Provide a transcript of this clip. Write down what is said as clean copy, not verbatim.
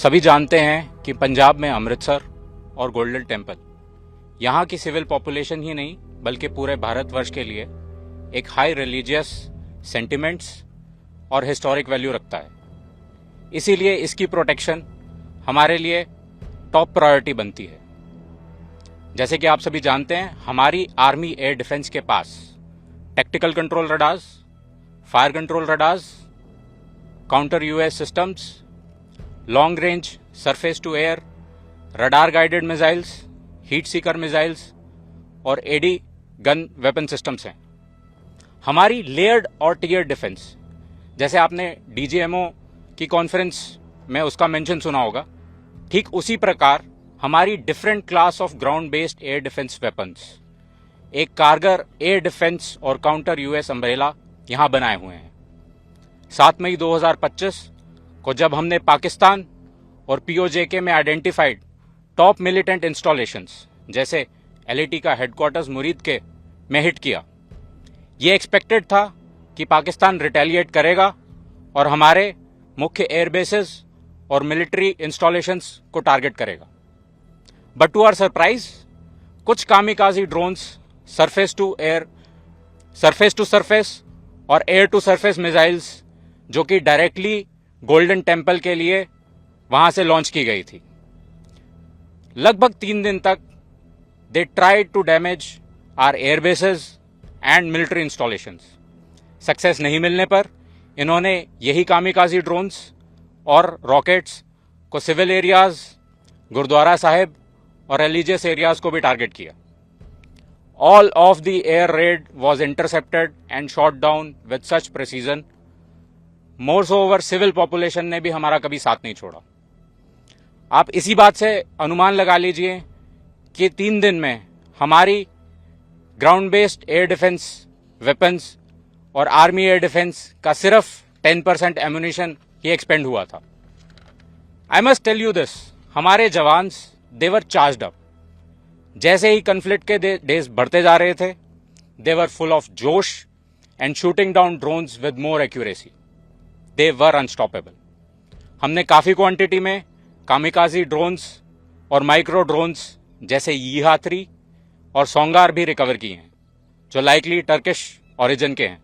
सभी जानते हैं कि पंजाब में अमृतसर और गोल्डन टेम्पल यहाँ की सिविल पॉपुलेशन ही नहीं बल्कि पूरे भारतवर्ष के लिए एक हाई रिलीजियस सेंटिमेंट्स और हिस्टोरिक वैल्यू रखता है। इसीलिए इसकी प्रोटेक्शन हमारे लिए टॉप प्रायोरिटी बनती है। जैसे कि आप सभी जानते हैं, हमारी आर्मी एयर डिफेंस के पास tactical control radars, fire control radars, counter UAS systems, long range surface to air, radar guided missiles, heat seeker missiles और एडी गन वेपन सिस्टम्स हैं। हमारी लेयर्ड और टियर डिफेंस, जैसे आपने डीजीएमओ की conference में उसका मेंशन सुना होगा, ठीक उसी प्रकार हमारी different class of ground based air defence weapons, एक कारगर एयर डिफेंस और काउंटर यूएस अम्ब्रेला यहां बनाए हुए हैं। 7 मई 2025 को जब हमने पाकिस्तान और पीओजेके में आइडेंटिफाइड टॉप मिलिटेंट इंस्टॉलेशंस जैसे एलएटी का हेडक्वार्टर्स मुरीद के में हिट किया, ये एक्सपेक्टेड था कि पाकिस्तान रिटेलिएट करेगा और हमारे मुख्य एयरबेसेस और मिलिट्री इंस्टॉलेशंस को टारगेट करेगा। बट टू आवर सरप्राइज, कुछ kamikaze drones surface to surface और एयर टू सरफेस मिसाइल्स जो कि डायरेक्टली गोल्डन टेम्पल के लिए वहां से लॉन्च की गई थी, लगभग 3 दिन तक they tried to damage our airbases and military installations. Success नहीं मिलने पर इन्होंने यही कामिकाजी ड्रोन्स और रॉकेट्स को सिविल एरियाज, गुरुद्वारा साहिब और रिलीजियस एरियाज को भी टारगेट किया। All of the air raid was intercepted and shot down with such precision. More so over civil population ने भी हमारा कभी साथ नहीं छोड़ा। आप इसी बात से अनुमान लगा लीजिए कि 3 दिन में हमारी ground based air defence weapons और आर्मी एयर डिफेंस का सिर्फ 10% एम्यूनिशन ही एक्सपेंड हुआ था। I must tell you this, हमारे jawans they were charged up. जैसे ही कन्फ्लिक्ट के डेज बढ़ते जा रहे थे, दे वर फुल ऑफ जोश and shooting down drones with more accuracy. They were unstoppable. हमने काफी क्वांटिटी में कामिकाजी ड्रोन्स और माइक्रो ड्रोन्स जैसे यीहा 3 और सोंगार भी रिकवर किए हैं, जो लाइकली टर्किश ओरिजिन के हैं।